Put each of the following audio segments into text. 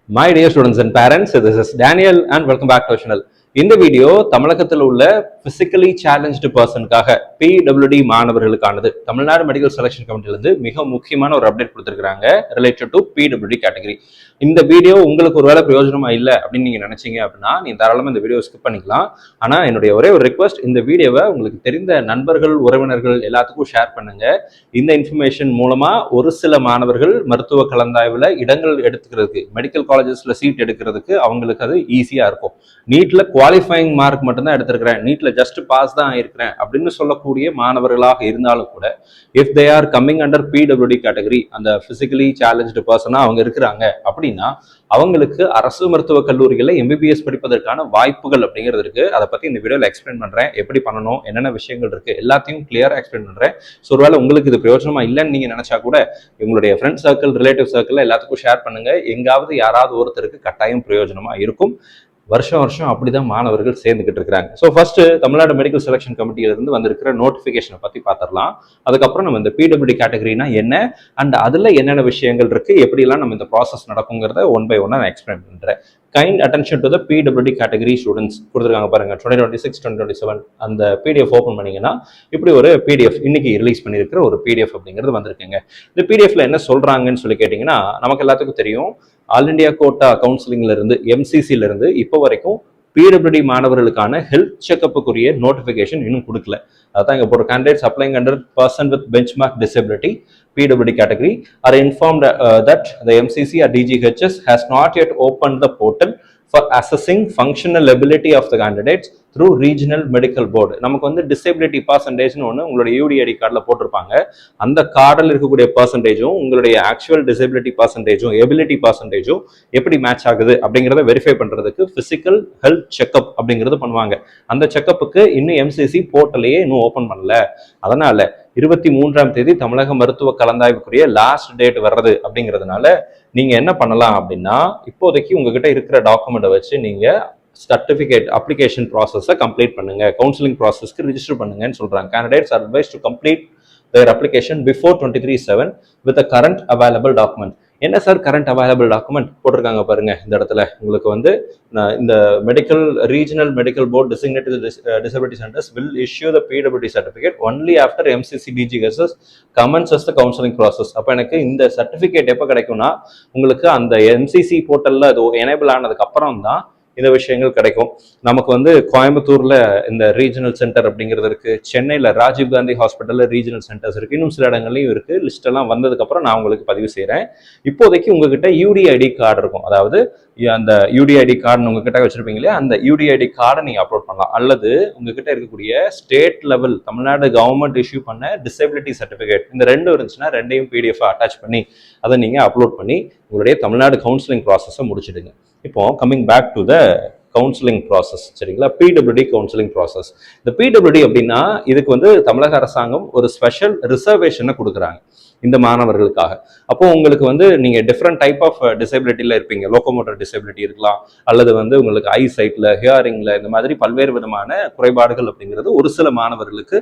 My dear students and parents, this is Daniel and welcome back to our channel. இந்த video தமிழகத்தில் உள்ள physically challenged பர்சனுக்காக PWD மாணவர்களுக்கானது. Tamil Nadu medical selection கமிட்டிலிருந்து மிக முக்கியமான ஒரு அப்டேட் கொடுத்துருக்காங்க ரிலேட்டட் டு பிடபிள்யூடி கேட்டகரி. இந்த வீடியோ உங்களுக்கு ஒரு வேலை பிரயோஜனமா இல்லை அப்படின்னு நீங்க நினைச்சீங்க அப்படின்னா நீங்க தாராளமா இந்த வீடியோ ஸ்கிப் பண்ணிக்கலாம். ஆனா என்னுடைய ஒரே ஒரு ரிக்வஸ்ட், இந்த வீடியோவை உங்களுக்கு தெரிந்த நண்பர்கள் உறவினர்கள் எல்லாத்துக்கும் ஷேர் பண்ணுங்க. இந்த இன்ஃபர்மேஷன் மூலமா ஒரு சில மாணவர்கள் மருத்துவ கலந்தாய்வுல இடங்கள் எடுத்துக்கிறதுக்கு, மெடிக்கல் காலேஜஸ்ல சீட் எடுக்கிறதுக்கு அவங்களுக்கு அது ஈஸியா இருக்கும். நீட்ல குவாலிஃபைங் மார்க் மட்டும்தான் எடுத்திருக்கிறேன், நீட்ல ஜஸ்ட் பாஸ் தான் ஆயிருக்கிறேன் அப்படின்னு சொல்லக்கூடிய மாணவர்களாக இருந்தாலும் கூட, if they are coming under PWD category, அந்த பிசிக்கலி சேலஞ்ச்டு பர்சனா அவங்க இருக்கிறாங்க அப்படின்னா அவங்களுக்கு அரசு மருத்துவக் கல்லூரிகளில் எம்பிபிஎஸ் படிப்பதற்கான வாய்ப்புகள் அப்படிங்கிறது இருக்கு. அதை பத்தி இந்த வீடியோவில் எக்ஸ்பிளைன் பண்றேன். எப்படி பண்ணணும், என்னென்ன விஷயங்கள் இருக்கு, எல்லாத்தையும் கிளியரா எக்ஸ்பிளைன் பண்றேன். ஸோ ஒருவேளை உங்களுக்கு இது பிரயோஜனமா இல்லைன்னு நீங்க நினைச்சா கூட உங்களுடைய ஃப்ரெண்ட் சர்க்கிள், ரிலேட்டிவ் சர்க்கிள் எல்லாத்துக்கும் ஷேர் பண்ணுங்க. எங்காவது யாராவது ஒருத்தருக்கு கட்டாயம் பிரயோஜனமா இருக்கும். வருஷம் அப்படிதான் மாணவர்கள் சேர்ந்துகிட்டு இருக்கிறாங்க. So first Tamil Nadu medical selection கமிட்டியிலிருந்து வந்திருக்கிற நோட்டிஃபிகேஷனை பத்தி பார்த்துடலாம். அதுக்கப்புறம் நம்ம இந்த பிடபிள்யூடி கேட்டகரினா என்ன அண்ட் அதுல என்னென்ன விஷயங்கள் இருக்கு, எப்படிலாம் நம்ம இந்த ப்ராசஸ் நடக்குங்கிறத ஒன் பை ஒன்னா நான் எக்ஸ்பிளைன் பண்றேன். Kind attention to the PWD category students கொடுத்துருக்காங்க பாருங்க. 2026 2027 அந்த பிடிஎஃப் ஓப்பன் பண்ணீங்கன்னா இப்படி ஒரு பிடிஎஃப் இன்னைக்கு ரிலீஸ் பண்ணியிருக்கிற ஒரு பிடிஎஃப் அப்படிங்கிறது வந்திருக்குங்க. இந்த பிடிஎஃப்ல என்ன சொல்றாங்கன்னு சொல்லி கேட்டீங்கன்னா, நமக்கு எல்லாத்துக்கும் தெரியும், ஆல் இண்டியா கோட்டா கவுன்சிலிங்ல இருந்து எம்சிசில இருந்து இப்போ வரைக்கும் பிடபிள்யூடி மாணவர்களுக்கான ஹெல்த் செக்அப்புக்குரிய நோட்டிஃபிகேஷன் இன்னும் கொடுக்கல. அதான் இங்க போற candidates applying under person with benchmark disability PWD category are informed that the MCC or DGHS has not yet opened the portal for assessing functional ability of the candidates through regional medical board. நமக்கு வந்து disability பர்சன்டேஜ்னு ஒன்று உங்களுடைய UDID கார்டில் போட்டிருப்பாங்க. அந்த கார்டில் இருக்கக்கூடிய பர்சன்டேஜும் உங்களுடைய ஆக்சுவல் டிசபிலிட்டி பர்சன்டேஜும் எபிலிட்டி பர்சன்டேஜும் எப்படி மேட்ச் ஆகுது அப்படிங்கிறத வெரிஃபை பண்றதுக்கு பிசிக்கல் ஹெல்த் செக்அப் அப்படிங்கிறது பண்ணுவாங்க. அந்த செக்அப்புக்கு இன்னும் எம்சிசி போர்ட்டலையே இன்னும் ஓப்பன் பண்ணல. அதனால 23ஆம் தேதி தமிழக மருத்துவ கலந்தாய்வுக்குரிய லாஸ்ட் டேட் வர்றது அப்படிங்கிறதுனால நீங்க என்ன பண்ணலாம் அப்படின்னா, இப்போதைக்கு உங்ககிட்ட இருக்கிற டாக்குமெண்ட்டை வச்சு நீங்க சர்டிஃபிகேட் அப்ளிகேஷன் ப்ராசஸை கம்ப்ளீட் பண்ணுங்க, கவுன்சிலிங் ப்ராசஸ்க்கு ரிஜிஸ்டர் பண்ணுங்கன்னு சொல்றாங்க. Candidates R advised to complete their application before 23/7 with a current available document. என்ன சார் கரண்ட் அவைலபிள் டாக்குமெண்ட் போட்டிருக்காங்க பாருங்க. இந்த இடத்துல உங்களுக்கு வந்து இந்த medical regional medical board designated disability centers will issue the PWD certificate only after MCC DGHS commences the counseling process. அப்போ எனக்கு இந்த சர்டிஃபிகேட் எப்போ கிடைக்கும்னா, உங்களுக்கு அந்த எம்சிசி போர்ட்டல்ல அது எனேபிள் ஆனதுக்கு அப்புறம் தான் இந்த விஷயங்கள் கிடைக்கும். நமக்கு வந்து கோயம்புத்தூர்ல இந்த ரீஜனல் சென்டர் அப்படிங்கிறது இருக்கு, சென்னையில ராஜீவ்காந்தி ஹாஸ்பிட்டல்ல ரீஜனல் சென்டர்ஸ் இருக்கு, இன்னும் சில இடங்கள்லையும் இருக்கு. லிஸ்ட் எல்லாம் வந்ததுக்கு அப்புறம் நான் உங்களுக்கு பதிவு செய்யறேன். இப்போதைக்கு உங்ககிட்ட யூடிஐடி கார்டு இருக்கும், அதாவது அந்த யூடிஐடி கார்டு உங்ககிட்ட வச்சிருப்பீங்க இல்லையா, அந்த யூடிஐடி கார்டை நீங்க அப்லோட் பண்ணலாம். அல்லது உங்ககிட்ட இருக்கக்கூடிய state level Tamil Nadu government issue பண்ண டிசபிலிட்டி சர்டிபிகேட், இந்த ரெண்டும் இருந்துச்சுன்னா ரெண்டையும் பிடிஎஃப் அட்டாச் பண்ணி அதை நீங்க அப்லோட் பண்ணி உங்களுடைய தமிழ்நாடு கவுன்சிலிங் ப்ராசஸை முடிச்சிடுங்க. இப்போ coming back to the counselling process, சரிங்களா? PWD counselling process. இந்த பிடபிள்யூடி அப்படின்னா இதுக்கு வந்து தமிழக அரசாங்கம் ஒரு ஸ்பெஷல் ரிசர்வேஷனை கொடுக்குறாங்க இந்த மாணவர்களுக்காக. அப்போ உங்களுக்கு வந்து நீங்க டிஃப்ரெண்ட் டைப் ஆஃப் டிசபிலிட்டியில இருப்பீங்க. லோகோமோட்டர் டிசபிலிட்டி இருக்கலாம், அல்லது வந்து உங்களுக்கு ஐ சைட்ல, ஹியரிங்ல, இந்த மாதிரி பல்வேறு விதமான குறைபாடுகள் அப்படிங்கிறது ஒரு சில மாணவர்களுக்கு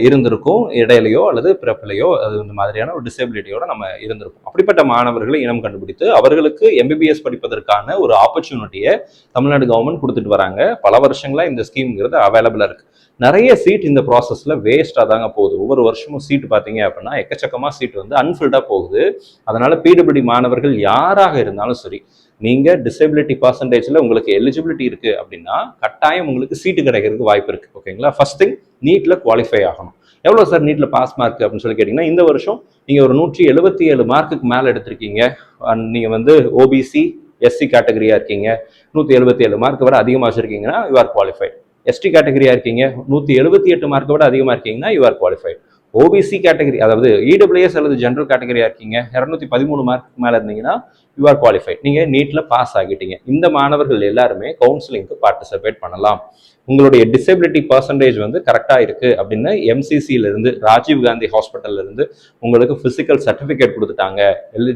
இருந்திருக்கும். இடையிலையோ அல்லது பிறப்பிலையோ அது இந்த மாதிரியான ஒரு டிசபிலிட்டியோட நம்ம இருந்திருக்கும். அப்படிப்பட்ட மாணவர்களை இனம் கண்டுபிடித்து அவர்களுக்கு எம்பிபிஎஸ் படிப்பதற்கான ஒரு ஆப்பர்ச்சுனிட்டியை தமிழ்நாடு கவர்மெண்ட் கொடுத்துட்டு வராங்க. பல வருஷங்களா இந்த ஸ்கீம்ங்கிறது அவைலபிளா இருக்கு. நிறைய சீட் இந்த ப்ராசஸ்ல வேஸ்டா தாங்க போகுது. ஒவ்வொரு வருஷமும் சீட் பார்த்தீங்க அப்படின்னா எக்கச்சக்கமா சீட் வந்து அன்ஃபில்டா போகுது. அதனால பிடபிள்யூடி மாணவர்கள் யாராக இருந்தாலும் சரி, நீங்க டிசபிலிட்டி பர்சன்டேஜ்ல உங்களுக்கு எலிஜிபிலிட்டி இருக்கு அப்படின்னா கட்டாயம் உங்களுக்கு சீட்டு கிடைக்கிறதுக்கு வாய்ப்பு இருக்கு. ஓகேங்களா? ஃபர்ஸ்ட் திங், நீட்ல குவாலிஃபை ஆகணும். எவ்வளவு சார் நீட்ல பாஸ் மார்க் அப்படின்னு சொல்லி கேட்டீங்கன்னா, இந்த வருஷம் நீங்க ஒரு 177 மார்க்குக்கு மேல எடுத்திருக்கீங்க, நீங்க வந்து ஓபிசி எஸ்சி கேட்டகரியா இருக்கீங்க, 177 மார்க் விட அதிகமாக வச்சிருக்கீங்கன்னா யூ ஆர் குவாலிஃபைட். எஸ்டி கேட்டகரியா இருக்கீங்க, 178 மார்க்கை விட அதிகமாக இருக்கீங்கன்னா you are qualified. OBC category, அதாவது இடபிள்யூஎஸ் அல்லது ஜென்ரல் கேட்டகரியா இருக்கீங்க, 213 மார்க் மேல இருந்தீங்கன்னா யூ ஆர் குவாலிஃபைட். நீங்க நீட்ல பாஸ் ஆகிட்டீங்க. இந்த மாணவர்கள் எல்லாருமே கவுன்சிலிங்க்கு பார்ட்டிசிபேட் பண்ணலாம். உங்களுடைய டிசபிலிட்டி பர்சன்டேஜ் வந்து கரெக்டா இருக்கு அப்படின்னு எம்சிசில இருந்து, ராஜீவ்காந்தி ஹாஸ்பிட்டல்ல இருந்து உங்களுக்கு பிசிக்கல் சர்டிபிகேட் கொடுத்துட்டாங்க,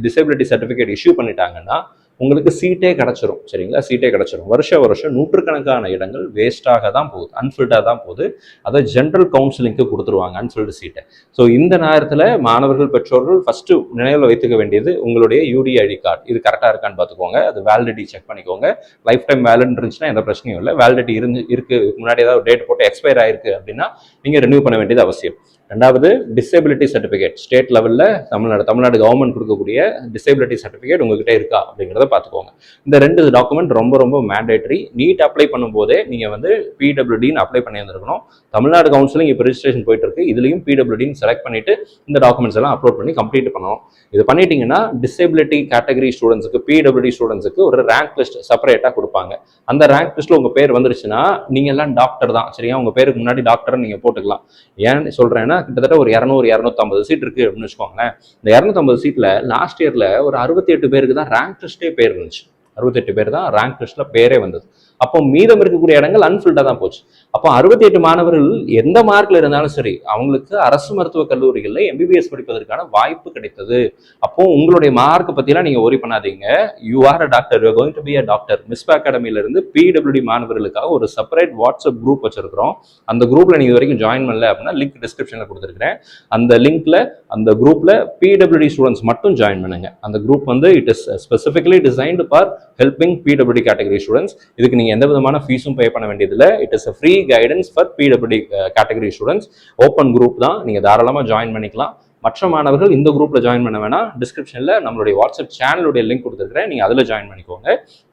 டிசபிலிட்டி சர்டிபிகேட் இஷ்யூ பண்ணிட்டாங்கன்னா உங்களுக்கு சீட்டே கிடச்சிரும். சரிங்களா? சீட்டே கிடச்சிரும். வருஷம் நூற்றுக்கணக்கான இடங்கள் வேஸ்ட்டாக தான் போகுது, அன்ஃபில்டாக தான் போகுது. அதை ஜென்ரல் கவுன்சிலிங்க்கு கொடுத்துருவாங்க அன்ஃபில்டு சீட்டை. ஸோ இந்த நேரத்தில் மாணவர்கள் பெற்றோர்கள் ஃபஸ்ட்டு நினைவில் வைத்துக்க வேண்டியது உங்களுடைய யூடிஐடி கார்டு இது கரெக்டாக இருக்கான்னு பார்த்துக்கோங்க. அது வேலிடிட்டி செக் பண்ணிக்கோங்க. லைஃப் டைம் வேலிட் இருந்துச்சுன்னா எந்த பிரச்சனையும் இல்லை. வேலிடிட்டி இருக்கு முன்னாடி ஏதாவது டேட் போட்டு எக்ஸ்பயர் ஆயிருக்கு அப்படின்னா நீங்கள் ரினியூ பண்ண வேண்டியது அவசியம். ரெண்டாவது, டிசேபிலிட்டி சர்டிஃபிகேட். ஸ்டேட் லெவலில் தமிழ்நாடு கவர்மெண்ட் கொடுக்கக்கூடிய டிசேபிலிட்டி சர்டிஃபிகேட் உங்ககிட்ட இருக்கா அப்படிங்கிறத பார்த்துக்கோங்க. இந்த 2 டாக்குமெண்ட் ரொம்ப மேண்டேட்டரி. நீட் அப்ளை பண்ணும்போதே நீங்கள் வந்து பிடபிள்யூடின்னு அப்ளை பண்ணி வந்திருக்கணும். தமிழ்நாடு கவுன்சிலிங் இப்போ ரிஜிஸ்ட்ரேஷன் போயிட்டு இருக்கு. இதுலையும் பிடபிள்யூடின்னு செலக்ட் பண்ணிட்டு இந்த டாக்குமெண்ட்ஸ் எல்லாம் அப்லோட் பண்ணி கம்ப்ளீட் பண்ணணும். இது பண்ணிட்டீங்கன்னா டிசேபிலிட்டி கேட்டகரி ஸ்டூடெண்ட்ஸுக்கு, பிடபிள்யூடி ஸ்டூடெண்ட்ஸுக்கு ஒரு ரேங்க் லிஸ்ட் செப்பரேட்டாக கொடுப்பாங்க. அந்த ரேங்க் லிஸ்ட்டில் உங்கள் பேர் வந்துருச்சுன்னா நீங்கள் எல்லாம் டாக்டர் தான். சரியா? உங்கள் பேருக்கு முன்னாடி டாக்டர் நீங்கள் போட்டுக்கலாம். ஏன்னு சொல்கிறேன்னா, கிட்டத்தட்ட ஒரு 200-250 சீட் இருக்கு அப்படின்னு வச்சுக்கோங்களேன். இந்த 250 சீட்ல லாஸ்ட் இயர்ல ஒரு 68 பேருக்கு தான் ரேங்க் லிஸ்டே பேர் இருந்துச்சு. 68 பேர் தான் ரேங்க் லிஸ்ட்ல பேரே வந்தது. அப்போ மீதம் இருக்கக்கூடிய இடங்கள் அன்ஃபில்டா தான் போச்சு. அப்போ 68 மாணவர்கள் எந்த மார்க்ல இருந்தாலும் சரி அவங்களுக்கு அரசு மருத்துவக் கல்லூரிகளில் எம்பிபிஎஸ் படிப்பதற்கான வாய்ப்பு கிடைத்தது. அப்போ உங்களுடைய மார்க் பத்திலாம் நீங்க ஒரி பண்ணாதீங்க. You are a doctor, you are going to be a doctor. Misba அகாடமில இருந்து பிடபிள்யூடி மாணவர்களுக்காக ஒரு செப்பரேட் வாட்ஸ்அப் குரூப் வச்சிருக்கிறோம். அந்த குரூப்ல நீங்க இது வரைக்கும் ஜாயின் பண்ணல அப்படின்னா லிங்க் டிஸ்கிரிப்ஷன்ல கொடுத்துருக்கேன். அந்த லிங்க்ல அந்த குரூப்ல பிடபிள்யூடி ஸ்டூடெண்ட்ஸ் மட்டும் ஜாயின் பண்ணுங்க. அந்த குரூப் வந்து it is specifically designed for helping PWD category students. இதுக்கு நீங்க எந்த விதமான ஃபீஸும் பே பண்ண வேண்டியதில்லை. It is free guidance for PWD category students. Open group தான், நீங்க தாராளமா ஜாயின் பண்ணிக்கலாம். மற்ற மாணவர்கள் இந்த குரூப்ல ஜாயின் பண்ண வேணாம். டிஸ்கிரிப்ஷன்ல நம்மளுடைய வாட்ஸ்அப் சேனலுடைய லிங்க் கொடுத்துருக்கிறேன், நீங்க அதுல ஜாயின் பண்ணிக்கோங்க.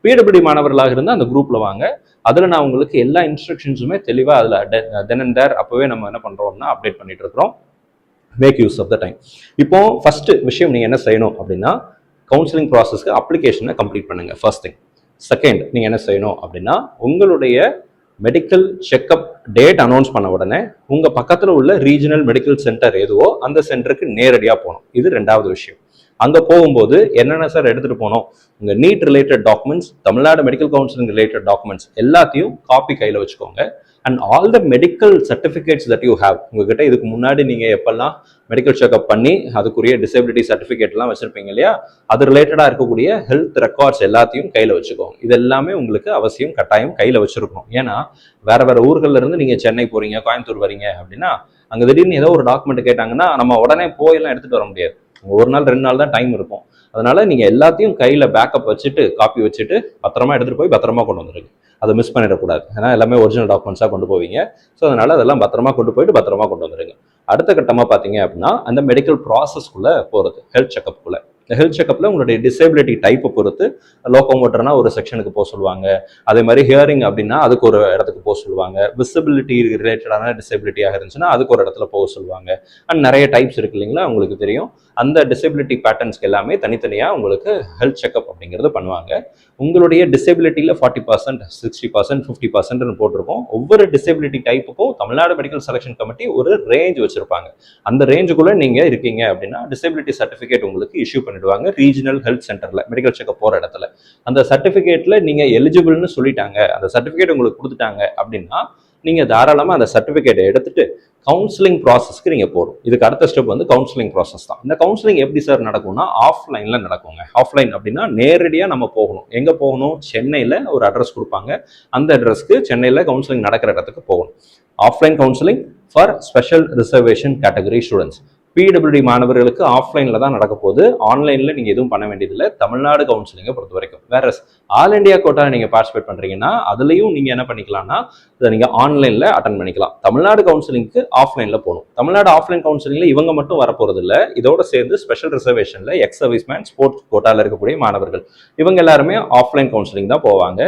பிடபிள்யூடி மாணவர்களாக இருந்தால் அந்த குரூப்ல வாங்க. அதுல நான் உங்களுக்கு எல்லா இன்ஸ்ட்ரக்ஷன்ஸுமே தெளிவா அதுல தென் அண்ட் தேர் அப்பவே நம்ம என்ன பண்றோம்னா அப்டேட் பண்ணிட்டு இருக்கிறோம். Make use of the time. இப்போ ஃபர்ஸ்ட் விஷயம் நீங்க என்ன செய்யணும் அப்படின்னா, கவுன்சிலிங் ப்ராசஸ்க்கு அப்ளிகேஷனை கம்ப்ளீட் பண்ணுங்க. First thing. செகண்ட், நீங்க என்ன செய்யணும் அப்படின்னா, உங்களுடைய மெடிக்கல் செக்அப் டேட் அனௌன்ஸ் பண்ண உடனே உங்க பக்கத்துல உள்ள ரீஜனல் மெடிக்கல் சென்டர் எதுவோ அந்த சென்டருக்கு நேரடியாக போகணும். இது 2வது விஷயம். அங்க போகும்போது என்னென்ன சார் எடுத்துட்டு போனோம், உங்க NEET related documents, Tamil Nadu medical counselling related documents எல்லாத்தையும் காப்பி கையில வச்சுக்கோங்க. And all the medical certificates that you have. உங்ககிட்ட இதுக்கு முன்னாடி நீங்க எப்பெல்லாம் மெடிக்கல் செக்அப் பண்ணி அதுக்குரிய டிசேபிலிட்டி சர்டிஃபிகேட்லாம் வச்சிருப்பீங்க இல்லையா, அது ரிலேட்டடா இருக்கக்கூடிய ஹெல்த் ரெக்கார்ட்ஸ் எல்லாத்தையும் கையில வச்சுக்கோங்க. இது எல்லாமே உங்களுக்கு அவசியம், கட்டாயம் கையில வச்சிருக்கணும். ஏன்னா வேற ஊர்கள்ல இருந்து நீங்க சென்னை போறீங்க, கோயம்புத்தூர் வரீங்க அப்படின்னா அங்க திடீர்னு ஏதோ ஒரு டாக்குமெண்ட் கேட்டாங்கன்னா நம்ம உடனே போயெல்லாம் எடுத்துட்டு வர முடியாது. ஒரு நாள் 2 நாள் தான் டைம் இருக்கும். அதனால நீங்க எல்லாத்தையும் கையில பேக்கப் வச்சுட்டு, காப்பி வச்சுட்டு பத்திரமா எடுத்துட்டு போய் பத்திரமா கொண்டு வந்துருங்க. அதை மிஸ் பண்ணிடக்கூடாது. ஏன்னா எல்லாமே ஒரிஜினல் டாக்குமெண்ட்ஸாக கொண்டு போவீங்க. ஸோ அதனால அதெல்லாம் பத்திரமா கொண்டு போயிட்டு பத்திரமா கொண்டு வந்துருங்க. அடுத்த கட்டமாக பார்த்தீங்க அப்படின்னா, அந்த மெடிக்கல் ப்ராசஸ்க்குள்ள போகிறது, ஹெல்த் செக்அப்குள்ள. இந்த ஹெல்த் செக்அப்ல உங்களுடைய டிசேபிலிட்டி டைப்பை பொறுத்து, லோகோமோட்டர்னா ஒரு செக்ஷனுக்கு போக சொல்லுவாங்க. அதே மாதிரி ஹியரிங் அப்படின்னா அதுக்கு ஒரு இடத்துக்கு போக சொல்லுவாங்க. விசிபிலிட்டி ரிலேட்டடான டிசேபிலிட்டியாக இருந்துச்சுன்னா அதுக்கு ஒரு இடத்துல போக சொல்லுவாங்க. அண்ட் நிறைய டைப்ஸ் இருக்கு இல்லைங்களா, உங்களுக்கு தெரியும். அந்த டிசேபிலிட்டி பேட்டர்ன்ஸ்க்கு எல்லாமே தனித்தனியாக உங்களுக்கு ஹெல்த் செக்அப் அப்படிங்கிறது பண்ணுவாங்க. உங்களுடைய டிசேபிலிட்டியில் 40%, 60%, 50% போட்டிருக்கோம். ஒவ்வொரு டிசேபிலிட்டி டைப்புக்கும் தமிழ்நாடு மெடிக்கல் செலெக்ஷன் கமிட்டி ஒரு ரேஞ்ச் வச்சிருப்பாங்க. அந்த ரேஞ்சுக்குள்ள நீங்க இருக்கீங்க அப்படின்னா டிசேபிலிட்டி சர்டிஃபிகேட் உங்களுக்கு இஷ்யூ பண்ணிடுவாங்க ரீஜனல் ஹெல்த் சென்டர்ல, மெடிக்கல் செக்அப் போற இடத்துல. அந்த சர்டிஃபிகேட்ல நீங்க எலிஜிபிள்னு சொல்லிட்டாங்க, அந்த சர்டிஃபிகேட் உங்களுக்கு கொடுத்துட்டாங்க அப்படின்னா நீங்க தாராளமா அந்த சர்டிஃபிகேட்டை எடுத்துட்டு கவுன்சிலிங் ப்ராசஸ்க்கு நீங்க போகணும். இதுக்கு அடுத்த ஸ்டெப் வந்து கவுன்சிலிங் ப்ராசஸ் தான். இந்த கவுன்சிலிங் எப்படி சார் நடக்கும்னா, ஆஃப்லைன்ல நடக்குங்க. ஆஃப்லைன் அப்படின்னா நேரடியாக நம்ம போகணும். எங்க போகணும்? சென்னையில ஒரு அட்ரஸ் கொடுப்பாங்க. அந்த அட்ரஸ்க்கு சென்னையில கவுன்சிலிங் நடக்கிற இடத்துக்கு போகணும். Offline counselling for special reservation category students. PWD மாணவர்களுக்கு ஆஃப்லைன்ல தான் நடக்க போகுது. ஆன்லைன்ல நீங்க எதுவும் பண்ண வேண்டியதில்லை தமிழ்நாடு கவுன்சிலிங்கை பொறுத்த வரைக்கும். வேற ஆல் இண்டியா கோட்டால நீங்க பார்ட்டிசிபேட் பண்றீங்கன்னா அதுலயும் நீங்க என்ன பண்ணிக்கலாம்னா இதை நீங்க ஆன்லைன்ல அட்டன் பண்ணிக்கலாம். தமிழ்நாடு கவுன்சிலிங்க்கு ஆஃப்லைன்ல போகணும். தமிழ்நாடு ஆஃப்லைன் கவுன்சிலிங்ல இவங்க மட்டும் வரப்போறது இல்லை, இதோட சேர்ந்து ஸ்பெஷல் ரிசர்வேஷன்ல எக்ஸ் சர்வீஸ்மேன், ஸ்போர்ட்ஸ் கோட்டால இருக்கக்கூடிய மாணவர்கள் இவங்க எல்லாருமே ஆஃப்லைன் கவுன்சிலிங் தான் போவாங்க.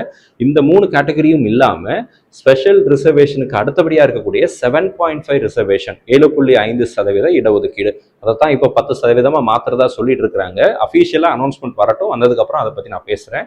இந்த 3 கேட்டகரியும் இல்லாம ஸ்பெஷல் ரிசர்வேஷனுக்கு அடுத்தபடியா இருக்கக்கூடிய 7.5 ரிசர்வேஷன், 7.5% இடஒதுக்கீடு, அதைத்தான் இப்போ 10% மாத்துறதா சொல்லிட்டு இருக்கிறாங்க. அஃபீஷியலா அனௌன்ஸ்மெண்ட் வரட்டும், வந்ததுக்கு அப்புறம் அதை பத்தி நான் பேசுறேன்.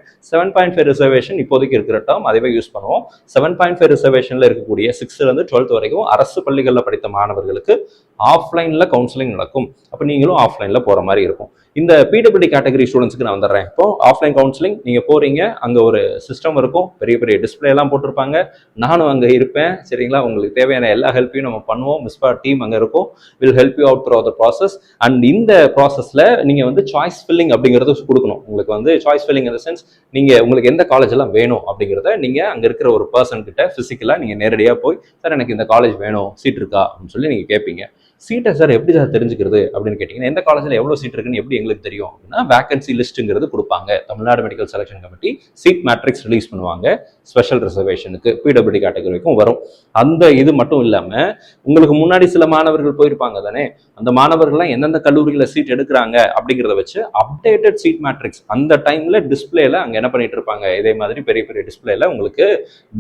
7.5 ரிசர்வேஷன் இப்போதைக்கு இருக்கிற டேர்ம் அதுவே யூஸ் பண்ணுவோம். 7.5 ரிசர்வேஷன்ல இருக்கக்கூடிய 6th ல இருந்து 12th வரைக்கும் அரசு பள்ளிகளில் படித்த மாணவர்களுக்கு ஆஃப்லைன்ல கவுன்சிலிங் நடக்கும். அப்போ நீங்களும் ஆஃப்லைன்ல போற மாதிரி இருக்கும். இந்த பிடபிள்யூடி கேட்டகரி ஸ்டூடெண்ட்ஸ்க்கு நான் வந்துடுறேன். இப்போ ஆஃப்லைன் கவுன்சிலிங் நீங்க போறீங்க, அங்க ஒரு சிஸ்டம் இருக்கும், பெரிய பெரிய டிஸ்பிளே எல்லாம் போட்டிருப்பாங்க, நானும் அங்க இருப்பேன். சரிங்களா? உங்களுக்கு தேவையான எல்லா ஹெல்ப்பையும் நம்ம பண்ணுவோம். மிஸ்பா டீம் அங்க இருக்கும், will help you out through the process. And இந்த ப்ராசஸ்ல நீங்க வந்து சாய்ஸ் ஃபில்லிங் அப்படிங்கிறது கொடுக்கணும். உங்களுக்கு வந்து சாய்ஸ் ஃபில்லிங் இந்த சென்ஸ், நீங்க உங்களுக்கு எந்த காலேஜ் எல்லாம் வேணும் அப்படிங்கிறத நீங்க அங்க இருக்கிற ஒரு பர்சன் கிட்ட பிசிக்கலா நீங்க நேரடியா போய், சார் எனக்கு இந்த காலேஜ் வேணும், சீட் இருக்கா அப்படின்னு சொல்லி நீங்க கேட்பீங்க. சீட்டை சார் எப்படி சார் தெரிஞ்சுக்கிறது அப்படின்னு கேட்டிங்கன்னா, எந்த காலேஜில் எவ்வளோ சீட் இருக்குன்னு எப்படி எங்களுக்கு தெரியும் அப்படின்னா, வேகன்சி லிஸ்ட்டுங்கிறது கொடுப்பாங்க. Tamil Nadu medical selection committee seat matrix release பண்ணுவாங்க. ஸ்பெஷல் ரிசர்வேஷனுக்கு பிடபிள்யூடி கேட்டகரிக்கும் வரும். அந்த இது மட்டும் இல்லாமல் உங்களுக்கு முன்னாடி சில மாணவர்கள் போயிருப்பாங்க தானே, அந்த மாணவர்கள்லாம் எந்தெந்த கல்லூரியில் சீட் எடுக்கிறாங்க அப்படிங்கிறத வச்சு அப்டேட்டட் சீட் மேட்ரிக்ஸ் அந்த டைமில் டிஸ்பிளேல அங்கே என்ன பண்ணிட்டு இருப்பாங்க, இதே மாதிரி பெரிய பெரிய டிஸ்பிளேல உங்களுக்கு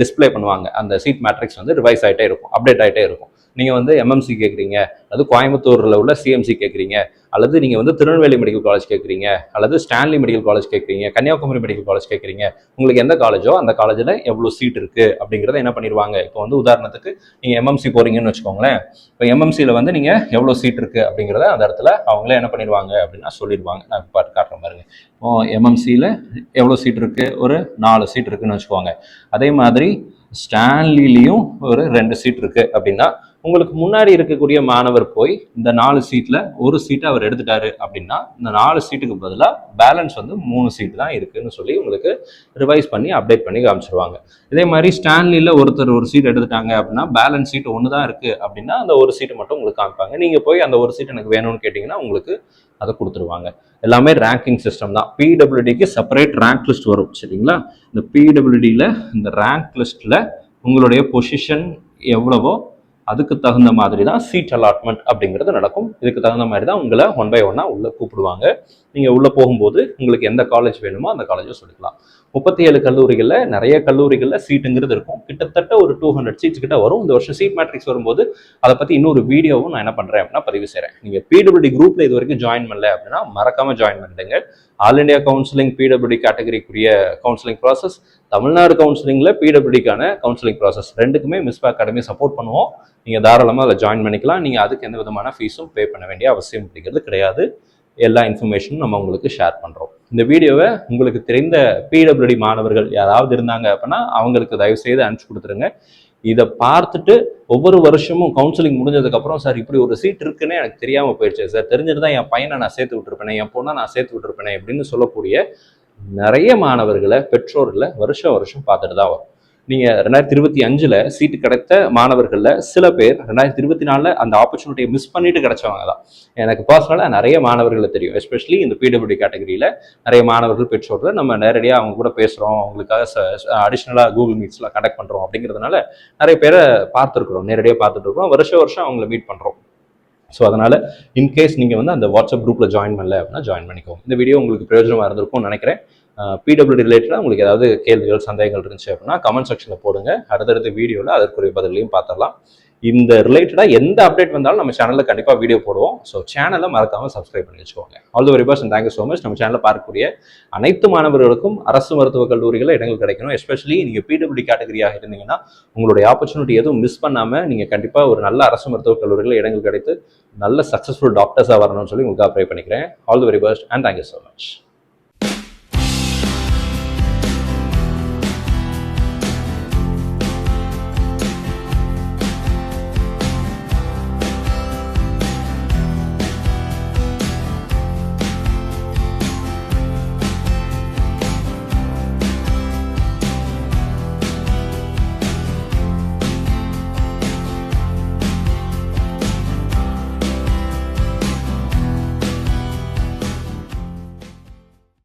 டிஸ்பிளே பண்ணுவாங்க. அந்த சீட் மேட்ரிக்ஸ் வந்து ரிவைஸ் ஆகிட்டே இருக்கும், அப்டேட் ஆகிட்டே இருக்கும். நீங்கள் வந்து எம்எம்சி கேட்குறீங்க, அல்லது கோயம்புத்தூரில் உள்ள சிஎம்சி கேட்குறீங்க, அல்லது நீங்கள் வந்து திருநெல்வேலி மெடிக்கல் காலேஜ் கேட்குறீங்க, அல்லது ஸ்டான்லி மெடிக்கல் காலேஜ் கேட்குறீங்க, கன்னியாகுமரி மெடிக்கல் காலேஜ் கேட்குறீங்க, உங்களுக்கு எந்த காலேஜோ அந்த காலேஜில் எவ்வளோ சீட் இருக்குது அப்படிங்கிறத என்ன பண்ணிடுவாங்க. இப்போ வந்து உதாரணத்துக்கு நீங்கள் எம்எம்சி போகிறீங்கன்னு வச்சுக்கோங்களேன். இப்போ எம்எம்சியில் வந்து நீங்கள் எவ்வளோ சீட் இருக்குது அப்படிங்கிறத அந்த இடத்துல அவங்களே என்ன பண்ணிடுவாங்க அப்படின்னா சொல்லிடுவாங்க. நான் இப்போ காட்டுறேன் பாருங்க. இப்போ எம்எம்சியில் எவ்வளோ சீட் இருக்குது, ஒரு 4 சீட் இருக்குன்னு வச்சுக்கோங்க. அதே மாதிரி ஸ்டான்லிலையும் ஒரு 2 சீட் இருக்குது அப்படின்னா, உங்களுக்கு முன்னாடி இருக்கக்கூடிய மாணவர் போய் இந்த 4 சீட்ல ஒரு சீட்டை அவர் எடுத்துட்டாரு அப்படின்னா, இந்த 4 சீட்டுக்கு பதிலாக பேலன்ஸ் வந்து 3 சீட் தான் இருக்குன்னு சொல்லி உங்களுக்கு ரிவைஸ் பண்ணி அப்டேட் பண்ணி காமிச்சிருவாங்க. இதே மாதிரி ஸ்டான்லியில் ஒருத்தர் ஒரு சீட் எடுத்துட்டாங்க அப்படின்னா, பேலன்ஸ் சீட் 1 தான் இருக்கு அப்படின்னா, அந்த ஒரு சீட்டு மட்டும் உங்களுக்கு காமிப்பாங்க. நீங்க போய் அந்த ஒரு சீட் எனக்கு வேணும்னு கேட்டீங்கன்னா உங்களுக்கு அதை கொடுத்துருவாங்க. எல்லாமே ரேங்கிங் சிஸ்டம் தான். பிடபிள்யூடிக்கு செப்பரேட் ரேங்க் லிஸ்ட் வரும். சரிங்களா? இந்த பிடபிள்யூடியில் இந்த ரேங்க் லிஸ்ட்ல உங்களுடைய பொசிஷன் எவ்வளவோ அதுக்கு தகுந்த மாதிரி தான் சீட் அலாட்மெண்ட் அப்படிங்கிறது நடக்கும். இதுக்கு தகுந்த மாதிரி தான் உங்களை 1 by 1 உள்ள கூப்பிடுவாங்க. நீங்கள் உள்ளே போகும்போது உங்களுக்கு எந்த காலேஜ் வேணுமோ அந்த காலேஜை சொல்லிக்கலாம். 37 கல்லூரிகளில் நிறைய கல்லூரிகளில் சீட்டுங்கிறது இருக்கும். கிட்டத்தட்ட ஒரு 200 சீட்ஸ் கிட்ட வரும். இந்த வருஷம் சீட் மேட்ரிக்ஸ் வரும்போது அதை பற்றி இன்னொரு வீடியோவும் நான் என்ன பண்ணுறேன் அப்படின்னா பதிவு செய்கிறேன். நீங்கள் பிடபிள்யூடி குரூப்பில் இது வரைக்கும் ஜாயின் பண்ணல அப்படின்னா மறக்காமல் ஜாயின் பண்ணிடுங்க. ஆல் இண்டியா கவுன்சிலிங் பிடபிள்யூடி கேட்டகரிக்குரிய கவுன்சிலிங் ப்ராசஸ், தமிழ்நாடு கவுன்சிலிங்கில் பிடபிள்யூடிக்கான கவுன்சிலிங் ப்ராசஸ் ரெண்டுக்குமே மிஸ்பா அகாடமி சப்போர்ட் பண்ணுவோம். நீங்கள் தாராளமாக அதில் ஜாயின் பண்ணிக்கலாம். நீங்கள் அதுக்கு எந்த விதமான ஃபீஸும் பே பண்ண வேண்டிய அவசியம் அப்படிங்கிறது கிடையாது. எல்லா இன்ஃபர்மேஷனும் நம்ம உங்களுக்கு ஷேர் பண்ணுறோம். இந்த வீடியோவை உங்களுக்கு தெரிந்த பிடபிள்யூடி மாணவர்கள் யாராவது இருந்தாங்க அப்படின்னா அவங்களுக்கு தயவு செய்து அனுப்பிச்சு கொடுத்துருங்க. இதை பார்த்துட்டு ஒவ்வொரு வருஷமும் கவுன்சிலிங் முடிஞ்சதுக்கப்புறம், சார் இப்படி ஒரு சீட் இருக்குன்னு எனக்கு தெரியாமல் போயிடுச்சு சார், தெரிஞ்சுட்டு தான் என் பையனை நான் சேர்த்து விட்டுருப்பேனே, என் பொண்ணை நான் சேர்த்து விட்டுருப்பேனே அப்படின்னு சொல்லக்கூடிய நிறைய மாணவர்களை பெற்றோர்களை வருஷம் பார்த்துட்டு தான் வரும். நீங்கள் 2025 சீட்டு கிடைத்த மாணவர்களில் சில பேர் 2024 அந்த ஆப்பர்ச்சுனிட்டியை மிஸ் பண்ணிட்டு கிடைச்சவங்க தான். எனக்கு பர்சனலாக நிறைய மாணவர்களை தெரியும். எஸ்பெஷலி இந்த பிடபிள்யூடி கேட்டகரியில் நிறைய மாணவர்கள் பெற்றோர்கள் நம்ம நேரடியாக அவங்க கூட பேசுகிறோம், அவங்களுக்காக அடிஷ்னலாக கூகுள் மீட்ஸ்லாம் கண்டக்ட் பண்ணுறோம். அப்படிங்கிறதுனால நிறைய பேரை பார்த்துருக்குறோம், நேரடியாக பார்த்துட்டு இருக்கிறோம். வருஷம் அவங்கள மீட் பண்ணுறோம். ஸோ அதனால் இன்கேஸ் நீங்கள் வந்து அந்த வாட்ஸ்அப் குரூப்பில் ஜாயின் பண்ணல அப்படின்னா ஜாயின் பண்ணிக்கோங்க. இந்த வீடியோ உங்களுக்கு பிரயோஜனமாக இருந்திருக்கும்னு நினைக்கிறேன். பிடபிள்யூடி ரிலேட்டடாக உங்களுக்கு ஏதாவது கேள்விகள் சந்தேகங்கள் இருந்துச்சு அப்படின்னா கமெண்ட் செக்ஷனில் போடுங்க. அடுத்தடுத்த வீடியோவில் அதற்குரிய பதிலையும் பார்த்துடலாம். இந்த ரிலேட்டடாக எந்த அப்டேட் வந்தாலும் நம்ம சேனலில் கண்டிப்பாக வீடியோ போடுவோம். ஸோ சேனலை மறக்காமல் சப்ஸ்கிரைப் பண்ணி வச்சுக்கோங்க. All the very best and thank you so much. நம்ம சேனலில் பார்க்கக்கூடிய அனைத்து மாணவர்களுக்கும் அரசு மருத்துவக் கல்லூரிகளில் இடங்கள் கிடைக்கணும். எஸ்பெஷலி நீங்கள் பிடபிள்யூடி கேட்டகரியாக இருந்தீங்கன்னா உங்களுடைய ஆப்பர்ச்சுனிட்டி எதுவும் மிஸ் பண்ணாமல் நீங்கள் கண்டிப்பாக ஒரு நல்ல அரசு மருத்துவக் கல்லூரிகளில் இடங்கள் கிடைத்து நல்ல சக்ஸஸ்ஃபுல் டாக்டர்ஸாக வரணும்னு சொல்லி உங்களுக்கு ப்ரே பண்ணிக்கிறேன். All the very best and thank you so much.